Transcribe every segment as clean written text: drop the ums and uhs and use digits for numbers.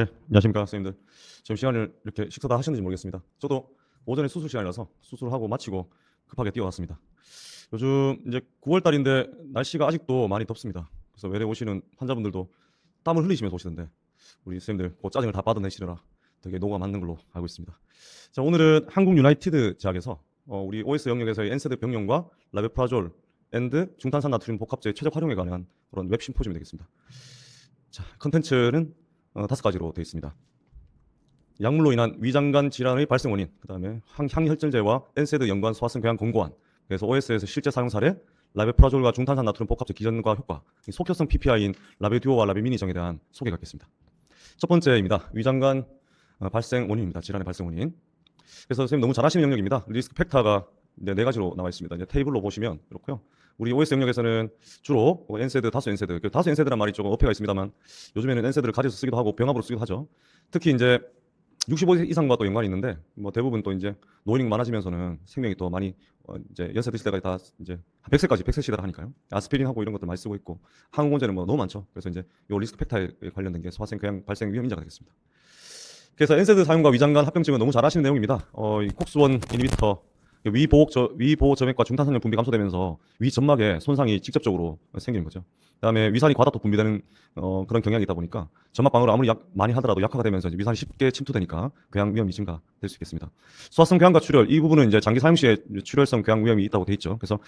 안녕하십니까 선생님들. 지금 시간을 이렇게 식사 다 하셨는지 모르겠습니다. 저도 오전에 수술 시간이라서 수술을 하고 마치고 급하게 뛰어왔습니다. 요즘 이제 9월 달인데 날씨가 아직도 많이 덥습니다. 그래서 외래 오시는 환자분들도 땀을 흘리시면서 오시던데 우리 선생님들 그 짜증을 다 받아내시느라 되게 노가 맞는 걸로 알고 있습니다. 자, 오늘은 한국 유나이티드 제약에서 우리 OS 영역에서의 엔세드 병용과 라베프라졸 앤드 중탄산 나트륨 복합제의 최적 활용에 관한 그런 웹 심포지움이 되겠습니다. 자, 컨텐츠는 5가지로 되어 있습니다. 약물로 인한 위장관 질환의 발생 원인, 그 다음에 항혈전제와 엔세드 연관 소화성 궤양 권고안, 그래서 OS에서 실제 사용 사례, 라베프라졸과 중탄산 나트륨 복합제 기전과 효과, 속효성 PPI인 라베듀오와 라베미니정에 대한 소개가 있겠습니다. 첫 번째입니다. 위장관 발생 원인입니다. 질환의 발생 원인. 그래서 선생님 너무 잘 아시는 영역입니다. 리스크 팩터가 네 가지로 나와 있습니다. 이제 테이블로 보시면 이렇고요. 우리 OS 영역에서는 주로 엔세드, 다수 엔세드, 다수 엔세드란 말이 조금 어폐가 있습니다만 요즘에는 엔세드를 가져서 쓰기도 하고 병합으로 쓰기도 하죠. 특히 이제 65세 이상과 또 연관이 있는데 뭐 대부분 또 이제 노인이 많아지면서는 생명이 또 많이 이제 연세 드실 때까지 다 이제 100세까지 100세 시대를 하니까요. 아스피린하고 이런 것들 많이 쓰고 있고 항응고제는 뭐 너무 많죠. 그래서 이제 요 리스크 팩터에 관련된 게 소화성 궤양 발생 위험 인자가 되겠습니다. 그래서 엔세드 사용과 위장관 합병증은 너무 잘 아시는 내용입니다. 이 콕스1 이니비터 위보호 점액과 중탄산염 분비 감소되면서 위 점막에 손상이 직접적으로 생기는 거죠. 그다음에 위산이 과다 또 분비되는 그런 경향이 있다 보니까 점막 방어를 아무리 많이 하더라도 약화가 되면서 이제 위산이 쉽게 침투되니까 궤양 위험이 증가될 수 있겠습니다. 소화성 궤양과 출혈 이 부분은 이제 장기 사용 시에 출혈성 궤양 위험이 있다고 돼 있죠. 그래서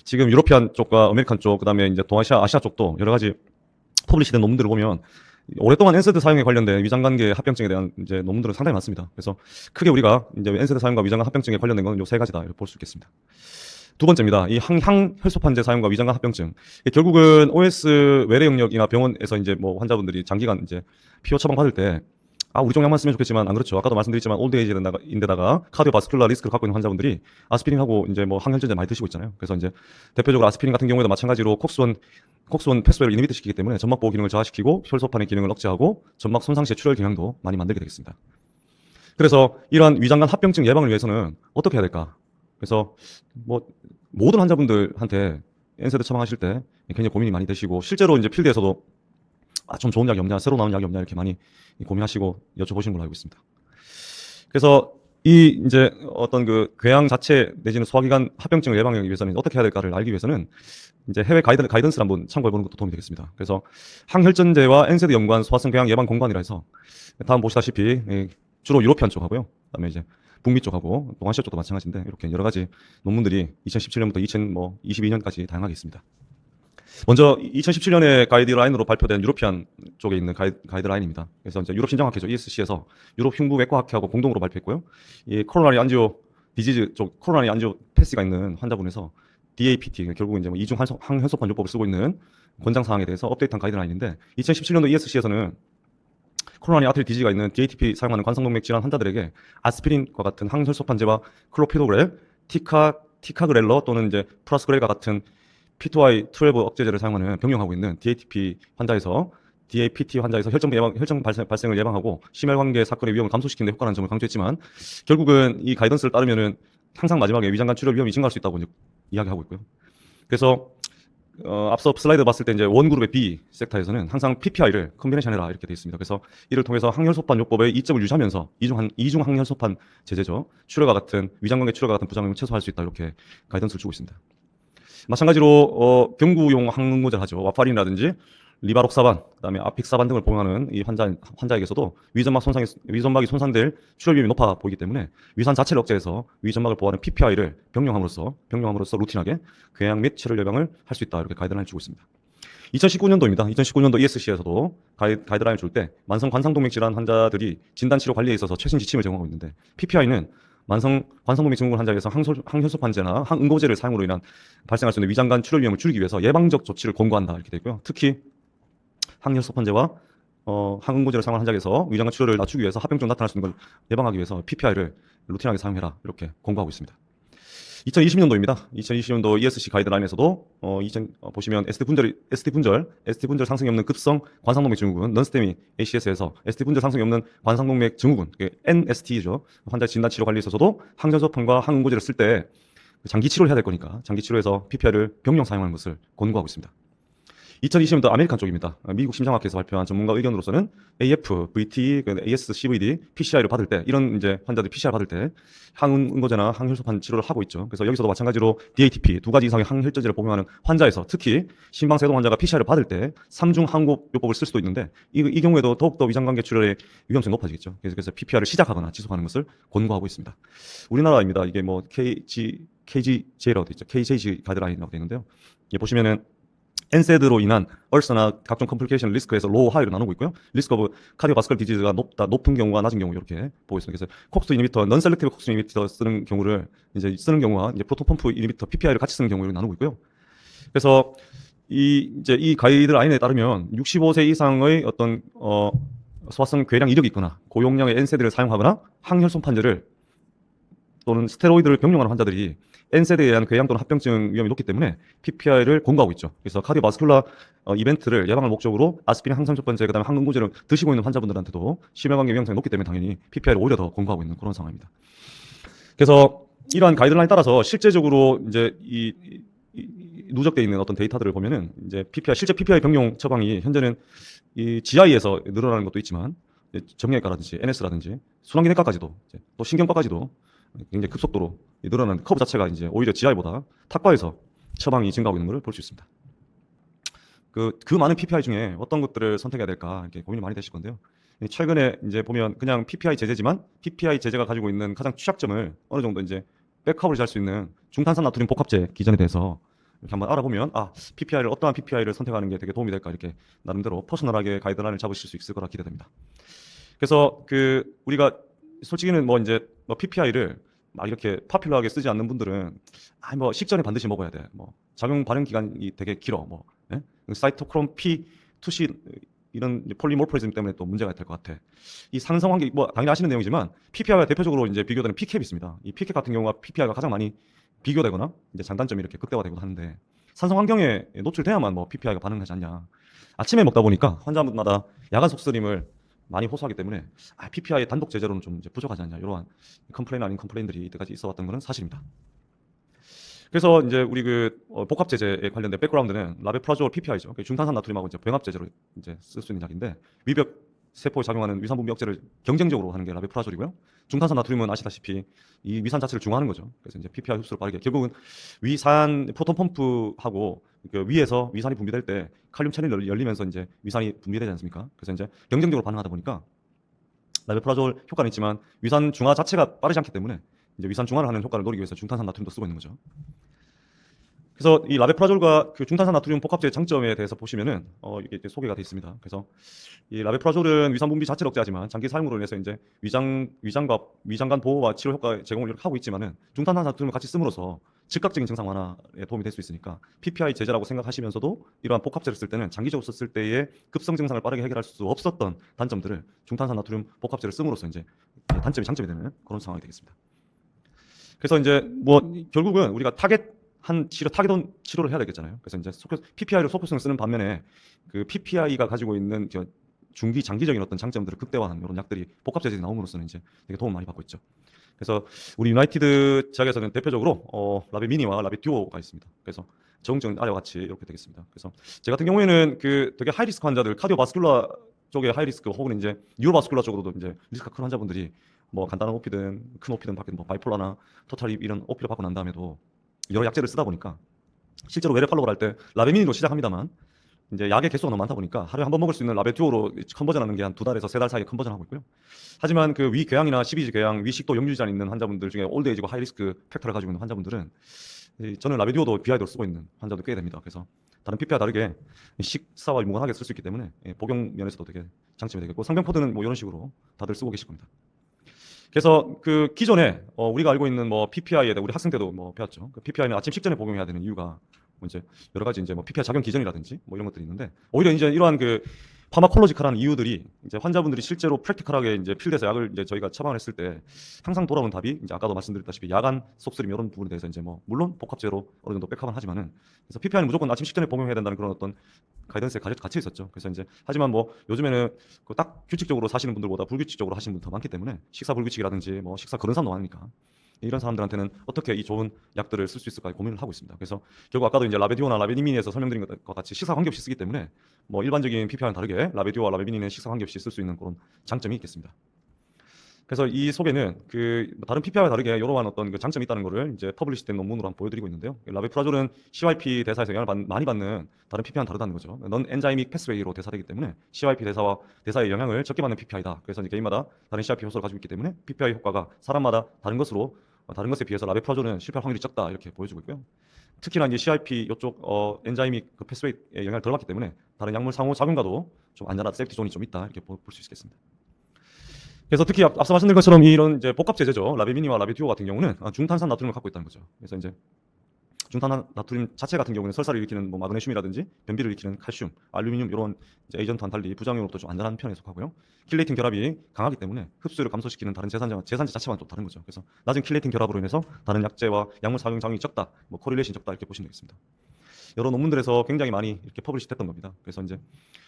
지금 유로피안 쪽과 아메리칸 쪽 그다음에 이제 동아시아 아시아 쪽도 여러 가지 퍼블리시된 논문들을 보면 오랫동안 엔세드 사용에 관련된 위장관계 합병증에 대한 이제 논문들은 상당히 많습니다. 그래서 크게 우리가 이제 엔세드 사용과 위장관 합병증에 관련된 건 요 세 가지다 이렇게 볼 수 있겠습니다. 두 번째입니다. 이 항혈소판제 사용과 위장관 합병증. 결국은 OS 외래 영역이나 병원에서 이제 뭐 환자분들이 장기간 이제 피호 처방 받을 때 우리 쪽 약만 쓰면 좋겠지만 안 그렇죠. 아까도 말씀드렸지만 올드에이지인데다가 카디오바스큘라 리스크를 갖고 있는 환자분들이 아스피린하고 이제 뭐 항혈전제 많이 드시고 있잖아요. 그래서 이제 대표적으로 아스피린 같은 경우에도 마찬가지로 콕스1 패스웨이를 이니비트 시키기 때문에 점막 보호 기능을 저하시키고 혈소판의 기능을 억제하고 점막 손상 시의 출혈 경향도 많이 만들게 되겠습니다. 그래서 이러한 위장관 합병증 예방을 위해서는 어떻게 해야 될까? 그래서 뭐 모든 환자분들한테 엔세드 처방하실 때 굉장히 고민이 많이 되시고 실제로 이제 필드에서도 좀 좋은 약이 없냐, 새로 나온 약이 없냐 이렇게 많이 고민하시고 여쭤보시는 걸로 알고 있습니다. 그래서 이 이제 어떤 그 궤양 자체 내지는 소화기관 합병증을 예방하기 위해서는 어떻게 해야 될까를 알기 위해서는 이제 해외 가이던스를 한번 참고해 보는 것도 도움이 되겠습니다. 그래서 항혈전제와 엔세드 연관 소화성 궤양 예방 공관이라 해서 다음 보시다시피 주로 유로피안 쪽하고요. 그다음에 이제 북미 쪽하고 동아시아 쪽도 마찬가지인데 이렇게 여러 가지 논문들이 2017년부터 2022년까지 다양하게 있습니다. 먼저 2017년에 가이드라인으로 발표된 유로피안 쪽에 있는 가이드라인입니다. 그래서 이제 유럽 신장학회죠. ESC에서 유럽 흉부외과학회하고 공동으로 발표했고요. 이 코로나리 안지오 디지즈 쪽 코로나리 안지오 패스가 있는 환자분에서 DAPT 결국은 이제 뭐 이중 항혈소판 요법을 쓰고 있는 권장 사항에 대해서 업데이트한 가이드라인인데 2017년도 ESC에서는 코로나리 아트리 디지가 있는 DATP 사용하는 관성동맥 질환 환자들에게 아스피린과 같은 항혈소판제와 클로피도그렐, 티카그렐러 또는 이제 프라스그렐과 같은 P2Y12 억제제를 사용하는 병용하고 있는 DATP 환자에서 DAPT 환자에서 혈전 발생을 예방하고 심혈관계 사건의 위험을 감소시키는 데 효과라는 점을 강조했지만 결국은 이 가이던스를 따르면은 항상 마지막에 위장관 출혈 위험이 증가할 수 있다고 이제 이야기하고 있고요. 그래서 앞서 슬라이드 봤을 때 이제 원그룹의 B 섹터에서는 항상 PPI를 컨비네이션해라 이렇게 되어 있습니다. 그래서 이를 통해서 항혈소판 요법의 이점을 유지하면서 이중 항혈소판 제제죠. 출혈과 같은 위장관계 출혈과 같은 부작용을 최소화할 수 있다 이렇게 가이던스를 주고 있습니다. 마찬가지로 경구용 항응고제를 하죠. 와파린이라든지 리바록사반, 그다음에 아픽사반 등을 복용하는 이 환자에게서도 위점막이 손상될 출혈 위험이 높아 보이기 때문에 위산 자체를 억제해서 위점막을 보호하는 PPI를 병용함으로써 루틴하게 궤양 및 출혈 예방을 할 수 있다 이렇게 가이드라인을 주고 있습니다. 2019년도입니다. 2019년도 ESC에서도 가이드라인을 줄 때 만성 관상동맥 질환 환자들이 진단 치료 관리에 있어서 최신 지침을 제공하고 있는데 PPI는 만성 관성동맥 증후군 환자에서 항혈소판제나 항응고제를 사용으로 인한 발생할 수 있는 위장관 출혈 위험을 줄이기 위해서 예방적 조치를 권고한다 이렇게 되어 있고요. 특히 항혈소판제와 항응고제를 사용한 환자에서 위장관 출혈을 낮추기 위해서 합병증 나타날 수 있는 걸 예방하기 위해서 PPI를 루틴하게 사용해라 이렇게 권고하고 있습니다. 2020년도입니다. 2020년도 ESC 가이드라인에서도 보시면 ST 분절 상승이 없는 급성 관상동맥 증후군 넌스테미 ACS에서 ST 분절 상승이 없는 관상동맥 증후군 NST죠. 환자 진단 치료 관리에 있어서도 항전소판과 항응고제를 쓸 때 장기 치료를 해야 될 거니까 장기 치료에서 PPI를 병용 사용하는 것을 권고하고 있습니다. 2020년도 아메리칸 쪽입니다. 미국 심장학회에서 발표한 전문가 의견으로서는 AF, VT, AS, CVD, PCI를 받을 때 이런 이제 환자들이 PCR 받을 때 항응고제나 항혈소판 치료를 하고 있죠. 그래서 여기서도 마찬가지로 DATP 두 가지 이상의 항혈전제를 복용하는 환자에서 특히 심방세동 환자가 PCR을 받을 때 삼중 항고요법을 쓸 수도 있는데 이 경우에도 더욱더 위장관계 출혈의 위험성이 높아지겠죠. 그래서 PPR을 시작하거나 지속하는 것을 권고하고 있습니다. 우리나라입니다. 이게 뭐 KGJ라고 되어 있죠. KJG 가이드라인이라고 되어 있는데요. 이게 보시면은 NSAID로 인한 얼서나 각종 컴플리케이션 리스크에서 로우 하이로 나누고 있고요. 리스크 오브 카디오바스컬 디지즈가 높은 경우와 낮은 경우 이렇게 보고 있습니다. 그래서 콕스 이니비터, 넌 셀렉티브 콕스 이니비터 쓰는 경우를 이제 쓰는 경우와 이제 프로톤 펌프 이니비터 PPI를 같이 쓰는 경우를 나누고 있고요. 그래서 이 가이드라인에 따르면 65세 이상의 어떤 소화성 궤량 이력이 있거나 고용량의 NSAID를 사용하거나 항혈소판제를 또는 스테로이드를 병용하는 환자들이 NSAID에 의한 궤양 또는 합병증 위험이 높기 때문에 PPI를 권고하고 있죠. 그래서 카디오바스쿨라 이벤트를 예방할 목적으로 아스피린 항산소변제 그다음에 항응고제를 드시고 있는 환자분들한테도 심혈관계 위험성이 높기 때문에 당연히 PPI를 오히려 더 권고하고 있는 그런 상황입니다. 그래서 이러한 가이드라인에 따라서 실제적으로 이제 누적되어 있는 어떤 데이터들을 보면은 이제 실제 PPI 병용 처방이 현재는 이 GI에서 늘어나는 것도 있지만 정형외과라든지 NS라든지 순환기내과까지도 또 신경과까지도 굉장히 급속도로 늘어나는 커브 자체가 이제 오히려 GI보다 탁과에서 처방이 증가하고 있는 것을 볼 수 있습니다. 그 많은 PPI 중에 어떤 것들을 선택해야 될까 이렇게 고민이 많이 되실 건데요. 최근에 이제 보면 그냥 PPI 제제지만 PPI 제제가 가지고 있는 가장 취약점을 어느 정도 이제 백업을 할 수 있는 중탄산 나트륨 복합제 기전에 대해서 이렇게 한번 알아보면 PPI를 어떠한 PPI를 선택하는 게 되게 도움이 될까 이렇게 나름대로 퍼스널하게 가이드라인을 잡으실 수 있을 거라 기대됩니다. 그래서 우리가 솔직히는 뭐 이제 PPI를 막 이렇게 파퓰러하게 쓰지 않는 분들은 뭐 식전에 반드시 먹어야 돼. 뭐 작용 발현 기간이 되게 길어. 뭐 사이토크롬 P2C 이런 폴리모르피즘 때문에 또 문제가 될 것 같아. 이 산성환기 뭐 당연히 아시는 내용이지만 PPI와 대표적으로 이제 비교되는 PCAP이 있습니다. 이 PCAP 같은 경우가 PPI가 가장 많이 비교되거나 이제 장단점이 이렇게 극대화되고 하는데 산성 환경에 노출돼야만 뭐 PPI가 반응하지 않냐. 아침에 먹다 보니까 환자분마다 야간 속쓰림을 많이 호소하기 때문에 PPI 단독 제재로는 좀 이제 부족하지 않냐 이러한 컴플레인 아닌 컴플레인들이 이때까지 있어왔던 것은 사실입니다. 그래서 이제 우리 복합 제제에 관련된 백그라운드는 라베프라졸 PPI죠. 중탄산 나트륨하고 이제 병합 제제로 이제 쓸 수 있는 약인데 위벽 세포에 작용하는 위산 분비 억제를 경쟁적으로 하는 게 라베프라졸이고요. 중탄산 나트륨은 아시다시피 이 위산 자체를 중화하는 거죠. 그래서 이제 PPI 흡수를 빠르게 결국은 위산 프로톤 펌프하고 위에서 위산이 분비될 때 칼륨 채널이 열리면서 이제 위산이 분비되지 않습니까? 그래서 이제 경쟁적으로 반응하다 보니까 라베프라졸 효과는 있지만 위산 중화 자체가 빠르지 않기 때문에 이제 위산 중화를 하는 효과를 노리기 위해서 중탄산 나트륨도 쓰고 있는 거죠. 그래서 이 라베프라졸과 중탄산 나트륨 복합제의 장점에 대해서 보시면은 이게 소개가 되어 있습니다. 그래서 이 라베프라졸은 위산 분비 자체를 억제하지만 장기 사용으로 인해서 이제 위장관 보호와 치료 효과 제공을 이렇게 하고 있지만은 중탄산 나트륨을 같이 씀으로써 즉각적인 증상 완화에 도움이 될 수 있으니까 PPI 제제라고 생각하시면서도 이러한 복합제를 쓸 때는 장기적으로 썼을 때의 급성 증상을 빠르게 해결할 수 없었던 단점들을 중탄산 나트륨 복합제를 씀으로써 이제 단점이 장점이 되는 그런 상황이 되겠습니다. 그래서 이제 뭐 결국은 우리가 타겟온 치료를 해야 되겠잖아요. 그래서 이제 PPI로 소크성을 쓰는 반면에 PPI가 가지고 있는 중기 장기적인 어떤 장점들을 극대화하는 이런 약들이 복합 제제에 나옴으로써는 이제 되게 도움을 많이 받고 있죠. 그래서 우리 유나이티드 제약에서는 대표적으로 라베 미니와 라베 듀오가 있습니다. 그래서 적응증 아래와 같이 이렇게 되겠습니다. 그래서 제 같은 경우에는 되게 하이리스크 환자들 카디오바스큘라 쪽에 하이리스크 혹은 이제 뉴로바스큘라 쪽으로도 이제 리스크가 큰 환자분들이 뭐 간단한 오피든 큰 오피든 받게 뭐 바이폴라나 토탈 이런 오피를 받고 난 다음에도 여러 약제를 쓰다 보니까 실제로 외래 팔로우를 할 때 라베미니로 시작합니다만 이제 약의 개수가 너무 많다 보니까 하루에 한 번 먹을 수 있는 라베 듀오로 컨버전하는 게 한 2달에서 3달 사이에 컨버전하고 있고요. 하지만 위 궤양이나 12지 궤양, 위 식도 역류질환 있는 환자분들 중에 올드에이지고 하이리스크 팩터를 가지고 있는 환자분들은 저는 라베 듀오도 비하이드로 쓰고 있는 환자도 꽤 됩니다. 그래서 다른 PP와 다르게 식사와 무관하게 쓸 수 있기 때문에 복용 면에서도 되게 장점이 되겠고 상병포드는 뭐 이런 식으로 다들 쓰고 계실 겁니다. 그래서 기존에 우리가 알고 있는 뭐 PPI에 대해 우리 학생 때도 뭐 배웠죠. PPI는 아침 식전에 복용해야 되는 이유가 뭐 이제 여러 가지 이제 뭐 PPI 작용 기전이라든지 뭐 이런 것들이 있는데 오히려 이제 이러한 파마콜로지컬한 이유들이 이제 환자분들이 실제로 프랙티컬하게 이제 필드에서 약을 이제 저희가 처방을 했을 때 항상 돌아오는 답이 이제 아까도 말씀드렸다시피 야간 속쓰림 이런 부분에 대해서 이제 뭐 물론 복합제로 어느 정도 백업은 하지만은 그래서 PPI는 무조건 아침 식전에 복용해야 된다는 그런 어떤 가이던스에 갇혀 있었죠. 그래서 이제 하지만 뭐 요즘에는 딱 규칙적으로 사시는 분들보다 불규칙적으로 하시는 분들 더 많기 때문에 식사 불규칙이라든지 뭐 식사 그런 사람도 많으니까 이런 사람들한테는 어떻게 이 좋은 약들을 쓸 수 있을까 고민을 하고 있습니다. 그래서 결국 아까도 이제 라베듀오나 라베니미니에서 설명드린 것과 같이 식사 관계없이 쓰기 때문에 뭐 일반적인 PPI와는 다르게 라베듀오와 라베니미니는 식사 관계없이 쓸 수 있는 그런 장점이 있겠습니다. 그래서 이 소개는 그 다른 PPI와 다르게 이러한 어떤 그 장점이 있다는 거를 이제 퍼블리시된 논문으로 한번 보여드리고 있는데요. 라베프라졸은 CYP 대사에서 영향을 많이 받는 다른 PPI와는 다르다는 거죠. 넌 엔자이믹 패스웨이로 대사되기 때문에 CYP 대사와 대사의 영향을 적게 받는 PPI다. 그래서 이제 개인마다 다른 CYP 효소를 가지고 있기 때문에 PPI 효과가 사람마다 다른 것으로 다른 것에 비해서 라베프라졸은 실패할 확률이 적다 이렇게 보여주고 있고요. 특히나 이제 CYP 이쪽 엔자이믹 그 패스웨이에 영향을 덜 받기 때문에 다른 약물 상호 작용과도 좀 안전한 세이프티 존이 좀 있다 이렇게 볼 수 있겠습니다. 그래서 특히 앞서 말씀드린 것처럼 이런 이제 복합 제제죠. 라베미니와 라베듀오 같은 경우는 중탄산 나트륨을 갖고 있다는 거죠. 그래서 이제 중탄산 나트륨 자체 같은 경우는 설사를 일으키는 뭐 마그네슘이라든지 변비를 일으키는 칼슘, 알루미늄 이런 에이전트와는 달리 부작용으로도 좀 안전한 편에 속하고요. 킬레이팅 결합이 강하기 때문에 흡수를 감소시키는 다른 제산제 자체와는 또 다른 거죠. 그래서 낮은 킬레이팅 결합으로 인해서 다른 약제와 약물 작용 작용이 적다, 뭐 코릴레이션이 적다 이렇게 보시면 되겠습니다. 여러 논문들에서 굉장히 많이 이렇게 퍼블리시됐던 겁니다. 그래서 이제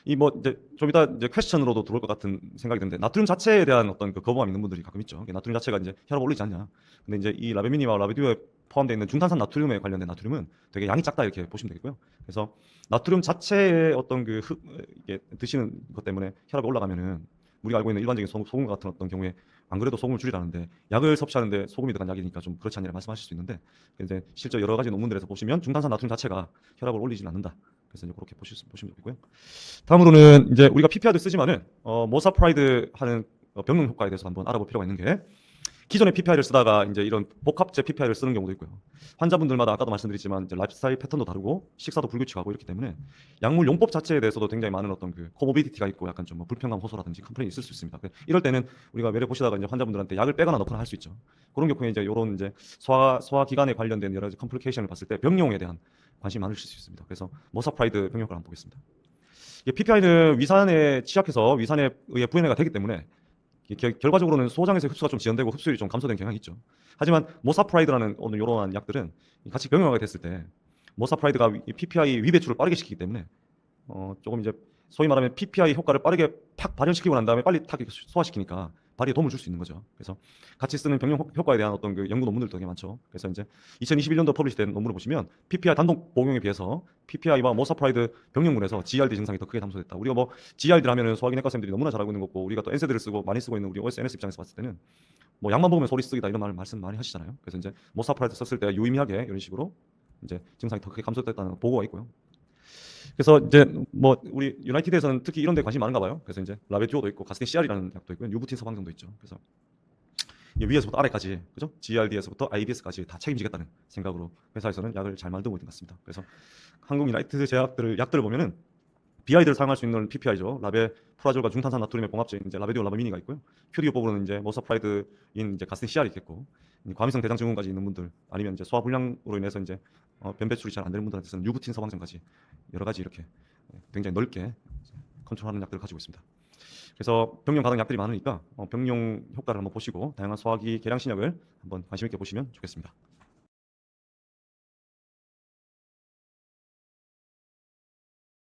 이 뭐 이제 좀 이따 이제 퀘스천으로도 들어올 것 같은 생각이 드는데 나트륨 자체에 대한 어떤 그 거부감 있는 분들이 가끔 있죠. 나트륨 자체가 이제 혈압을 올리지 않냐. 근데 이제 이 라베미니와 라베듀오에 포함되어 있는 중탄산 나트륨에 관련된 나트륨은 되게 양이 작다 이렇게 보시면 되겠고요. 그래서 나트륨 자체의 어떤 그 이게 드시는 것 때문에 혈압이 올라가면은 우리가 알고 있는 일반적인 소금 같은 어떤 경우에 안 그래도 소금을 줄이라는데 약을 섭취하는데 소금이 들어간 약이니까 좀 그렇지 않냐 말씀하실 수 있는데 이제 실제 여러 가지 논문들에서 보시면 중탄산 나트륨 자체가 혈압을 올리진 않는다. 그래서 이제 그렇게 보시면 되고요. 다음으로는 이제 우리가 PPI도 쓰지만은 모사프라이드 하는 병용 효과에 대해서 한번 알아볼 필요가 있는 게 기존의 PPI를 쓰다가 이제 이런 복합제 PPI를 쓰는 경우도 있고요. 환자분들마다 아까도 말씀드렸지만 이제 라이프스타일 패턴도 다르고 식사도 불규칙하고 이렇기 때문에 약물 용법 자체에 대해서도 굉장히 많은 어떤 그 코모비디티가 있고 약간 좀 뭐 불편감 호소라든지 컴플레인이 있을 수 있습니다. 이럴 때는 우리가 매력 보시다가 이제 환자분들한테 약을 빼거나 넣거나 할 수 있죠. 그런 경우에 이제 이런 이제 소화 기관에 관련된 여러 가지 컴플리케이션을 봤을 때 병용에 대한 관심이 많으실 수 있습니다. 그래서 모사프라이드 병용을 한번 보겠습니다. PPI는 위산에 취약해서 위산에 의해 부인해가 되기 때문에 결과적으로는 소장에서 흡수가 좀 지연되고 흡수율이 좀 감소된 경향이 있죠. 하지만 모사프라이드라는 오늘 이러한 약들은 같이 병용하게 됐을 때 모사프라이드가 PPI 위배출을 빠르게 시키기 때문에 조금 이제 소위 말하면 PPI 효과를 빠르게 팍 발현시키고 난 다음에 빨리 탁 소화시키니까 발휘에 도움을 줄 수 있는 거죠. 그래서 같이 쓰는 병용 효과에 대한 어떤 그 연구 논문들도 되게 많죠. 그래서 이제 2021년도 퍼블리시된 논문을 보시면 PPI 단독 복용에 비해서 PPI와 모사프라이드 병용물에서 GERD 증상이 더 크게 감소됐다. 우리가 뭐 GERD 하면은 소화기내과 선생님들이 너무나 잘 알고 있는 거고 우리가 또 엔세드를 쓰고 많이 쓰고 있는 우리 OSNS 입장에서 봤을 때는 뭐 약만 먹으면 소리 쓰기다 이런 말씀 많이 하시잖아요. 그래서 이제 모사프라이드 썼을 때 유의미하게 이런 식으로 이제 증상이 더 크게 감소됐다는 보고가 있고요. 그래서 이제 뭐 우리 유나이티드에서는 특히 이런 데 관심이 많은가 봐요. 그래서 이제 라베듀오도 있고 가스틴 CR이라는 약도 있고 유부틴 서방정도 있죠. 그래서 위에서부터 아래까지 그죠? GRD에서부터 IBS까지 다 책임지겠다는 생각으로 회사에서는 약을 잘 만들고 있는 것 같습니다. 그래서 한국 유나이티드 약들을 보면은 BID를 사용할 수 있는 PPI죠. 라베프라졸과 중탄산 나트륨의 봉합제인 이제 라베듀오 라베미니가 있고요. 퓨디오법으로는 이제 모사프라이드인 이제 가스틴 CR이 있겠고 과민성 대장 증후군까지 있는 분들 아니면 이제 소화 불량으로 인해서 이제 변배출이 잘 안 되는 분들한테서는 유부틴 서방전까지 여러 가지 이렇게 굉장히 넓게 컨트롤하는 약들을 가지고 있습니다. 그래서 병용 가능 약들이 많으니까 병용 효과를 한번 보시고 다양한 소화기 개량 신약을 한번 관심 있게 보시면 좋겠습니다.